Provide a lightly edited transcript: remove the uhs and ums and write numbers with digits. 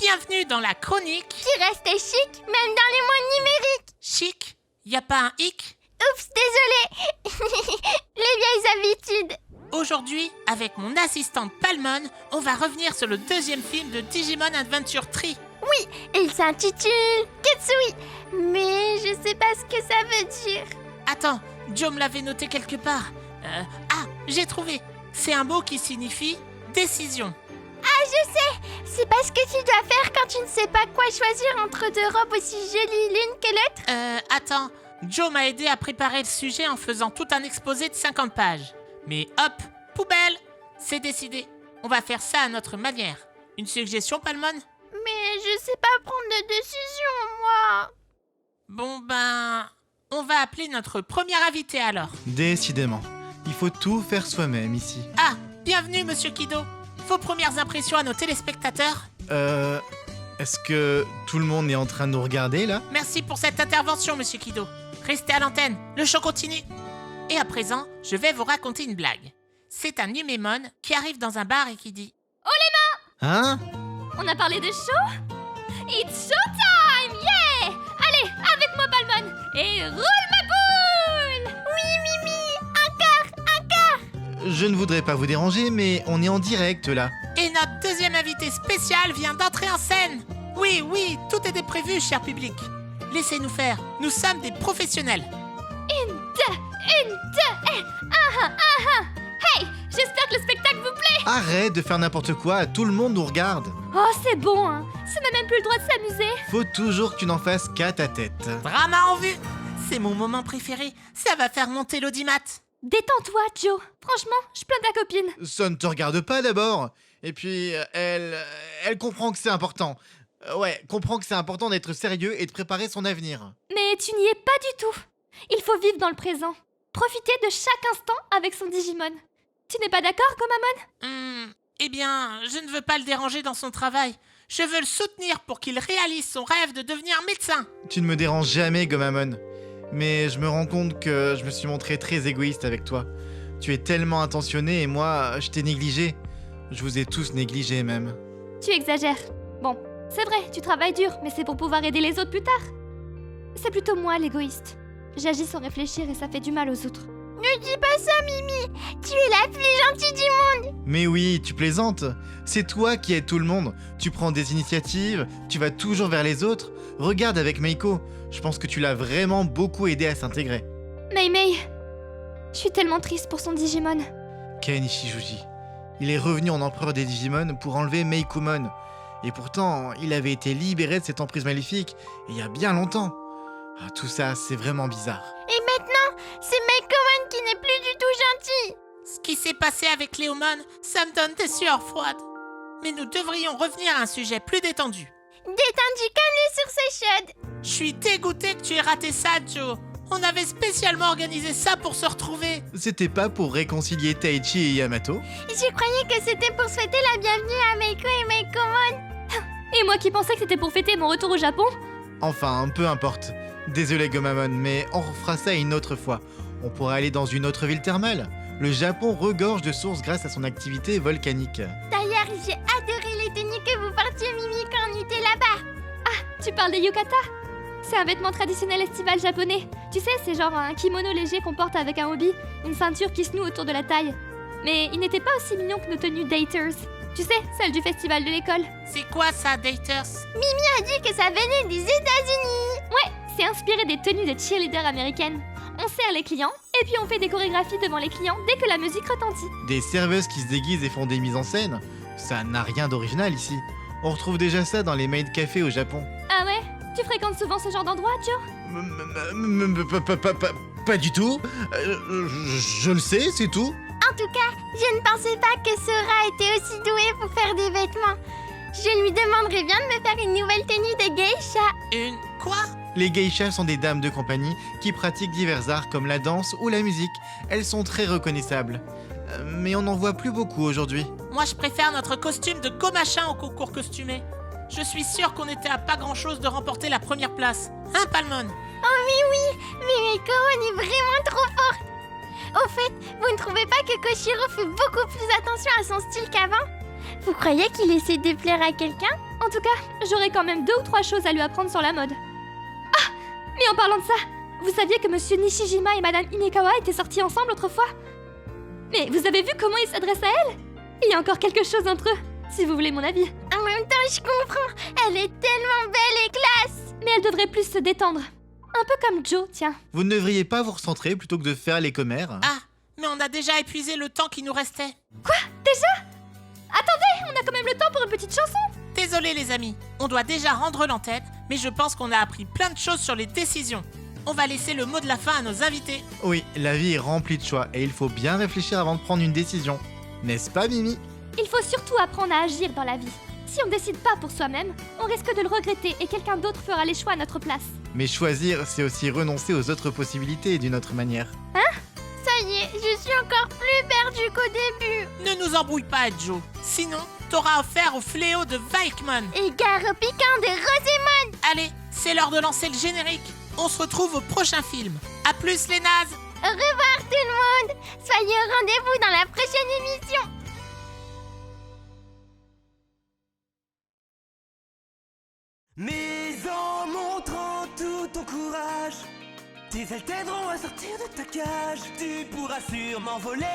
bienvenue dans la chronique Qui restait chic, même dans les mots numériques. Chic. Y a pas un hic? Oups, désolé. Les vieilles habitudes. Aujourd'hui, avec mon assistante Palmon, on va revenir sur le deuxième film de Digimon Adventure 3. Oui, il s'intitule Ketsui. Mais je sais pas ce que ça veut dire. Attends, Joe me l'avait noté quelque part. J'ai trouvé. C'est un mot qui signifie décision. Ah, je sais. C'est pas ce que tu dois faire quand tu ne sais pas quoi choisir entre deux robes aussi jolies l'une que l'autre. Attends, Joe m'a aidé à préparer le sujet en faisant tout un exposé de 50 pages. Mais hop, poubelle, c'est décidé. On va faire ça à notre manière. Une suggestion, Palmon? Mais je sais pas prendre de décision, moi. Bon on va appeler notre premier invité alors. Décidément, il faut tout faire soi-même ici. Ah, bienvenue Monsieur Kido. Vos premières impressions à nos téléspectateurs? Est-ce que tout le monde est en train de nous regarder là? Merci pour cette intervention Monsieur Kido. Restez à l'antenne, le show continue. Et à présent, je vais vous raconter une blague. C'est un Numemon qui arrive dans un bar et qui dit Hein? On a parlé de show? It's showtime! Yeah! Allez, avec moi, Palmon! Et roule ma boule! Oui, Mimi! Encore! Je ne voudrais pas vous déranger, mais on est en direct là. Et notre deuxième invité spécial vient d'entrer en scène. Oui, tout était prévu, cher public. Laissez-nous faire, nous sommes des professionnels. Une, deux, et Hey! J'espère que le spectacle vous plaît! Arrête de faire n'importe quoi, tout le monde nous regarde. Oh, c'est bon, hein! Ça n'a même plus le droit de s'amuser! Faut toujours que tu n'en fasses qu'à ta tête. Drama en vue. C'est mon moment préféré, ça va faire monter l'audimat. Détends-toi, Joe! Franchement, je plains ta copine! Ça ne te regarde pas d'abord. Et puis, elle comprend que c'est important. Comprend que c'est important d'être sérieux et de préparer son avenir. Mais tu n'y es pas du tout! Il faut vivre dans le présent. Profiter de chaque instant avec son Digimon. Tu n'es pas d'accord, Gomamon? Eh bien, je ne veux pas le déranger dans son travail. Je veux le soutenir pour qu'il réalise son rêve de devenir médecin. Tu ne me déranges jamais, Gomamon. Mais je me rends compte que je me suis montré très égoïste avec toi. Tu es tellement intentionné et moi, je t'ai négligé. Je vous ai tous négligés même. Tu exagères. Bon, c'est vrai, tu travailles dur, mais c'est pour pouvoir aider les autres plus tard. C'est plutôt moi l'égoïste. J'agis sans réfléchir et ça fait du mal aux autres. Ne dis pas ça, Mimi! Tu es la plus gentille du monde! Mais oui, tu plaisantes. C'est toi qui aides tout le monde. Tu prends des initiatives, tu vas toujours vers les autres. Regarde avec Meiko. Je pense que tu l'as vraiment beaucoup aidé à s'intégrer. Mei, je suis tellement triste pour son Digimon. Ken Ishijuji. Il est revenu en empereur des Digimon pour enlever Meikumon. Et pourtant, il avait été libéré de cette emprise maléfique il y a bien longtemps. Tout ça, c'est vraiment bizarre. Et maintenant, c'est Meikumon qui n'est plus du tout gentil! Ce qui s'est passé avec Léomon, ça me donne des sueurs froides. Mais nous devrions revenir à un sujet plus détendu. Détendu comme les sources chaudes! Je suis dégoûté que tu aies raté ça, Joe. On avait spécialement organisé ça pour se retrouver. C'était pas pour réconcilier Taichi et Yamato? Je croyais que c'était pour souhaiter la bienvenue à Meiko et Meikumon. Et moi qui pensais que c'était pour fêter mon retour au Japon? Enfin, peu importe. Désolé Gomamon, mais on refera ça une autre fois. On pourra aller dans une autre ville thermale. Le Japon regorge de sources grâce à son activité volcanique. D'ailleurs, j'ai adoré les tenues que vous portiez, Mimi, quand on était là-bas. Ah, tu parles des yukata? C'est un vêtement traditionnel estival japonais. Tu sais, c'est genre un kimono léger qu'on porte avec un hobby, une ceinture qui se noue autour de la taille. Mais il n'était pas aussi mignon que nos tenues daters. Tu sais, celle du festival de l'école. C'est quoi ça, daters? Mimi a dit que ça venait des États-Unis. Ouais, c'est inspiré des tenues de cheerleaders américaines. On sert les clients, et puis on fait des chorégraphies devant les clients dès que la musique retentit. Des serveuses qui se déguisent et font des mises en scène? Ça n'a rien d'original ici. On retrouve déjà ça dans les maid cafés au Japon. Ah ouais? Tu fréquentes souvent ce genre d'endroit, Joe? Pas du tout. Je le sais, c'est tout. En tout cas, je ne pensais pas que Sora était aussi douée pour faire des vêtements. Je lui demanderais bien de me faire une nouvelle tenue de geisha. Une quoi? Les geishas sont des dames de compagnie qui pratiquent divers arts comme la danse ou la musique. Elles sont très reconnaissables. Mais on n'en voit plus beaucoup aujourd'hui. Moi, je préfère notre costume de Gomachin au concours costumé. Je suis sûr qu'on était à pas grand-chose de remporter la première place. Hein, Palmon? Oh oui, mais Meikumon est vraiment trop forte. Au fait, vous ne trouvez pas que Koshiro fait beaucoup plus attention à son style qu'avant? Vous croyez qu'il essaie de plaire à quelqu'un? En tout cas, j'aurais quand même 2 ou 3 choses à lui apprendre sur la mode. Ah! Mais en parlant de ça, vous saviez que Monsieur Nishijima et Madame Himekawa étaient sortis ensemble autrefois? Mais vous avez vu comment ils s'adressent à elle? Il y a encore quelque chose entre eux, si vous voulez mon avis. En même temps, je comprends. Elle est tellement belle et classe. Mais elle devrait plus se détendre. Un peu comme Joe, tiens. Vous ne devriez pas vous recentrer plutôt que de faire les commères? Ah, mais on a déjà épuisé le temps qui nous restait. Attendez, on a quand même le temps pour une petite chanson. Désolé les amis, on doit déjà rendre l'antenne, mais je pense qu'on a appris plein de choses sur les décisions. On va laisser le mot de la fin à nos invités. Oui, la vie est remplie de choix et il faut bien réfléchir avant de prendre une décision. N'est-ce pas, Mimi? Il faut surtout apprendre à agir dans la vie. Si on décide pas pour soi-même, on risque de le regretter et quelqu'un d'autre fera les choix à notre place. Mais choisir, c'est aussi renoncer aux autres possibilités d'une autre manière. Ça y est, je suis encore plus perdue qu'au début. Ne nous embrouille pas, Joe. Sinon, t'auras affaire au fléau de Vaikman. Et gare piquant de Rosémon. Allez, c'est l'heure de lancer le générique. On se retrouve au prochain film. A plus les nazes. Au revoir tout le monde. Soyez au rendez-vous dans la prochaine émission. Mais en montrant tout ton courage, tes ailes t'aideront à sortir de ta cage. Tu pourras sûrement voler.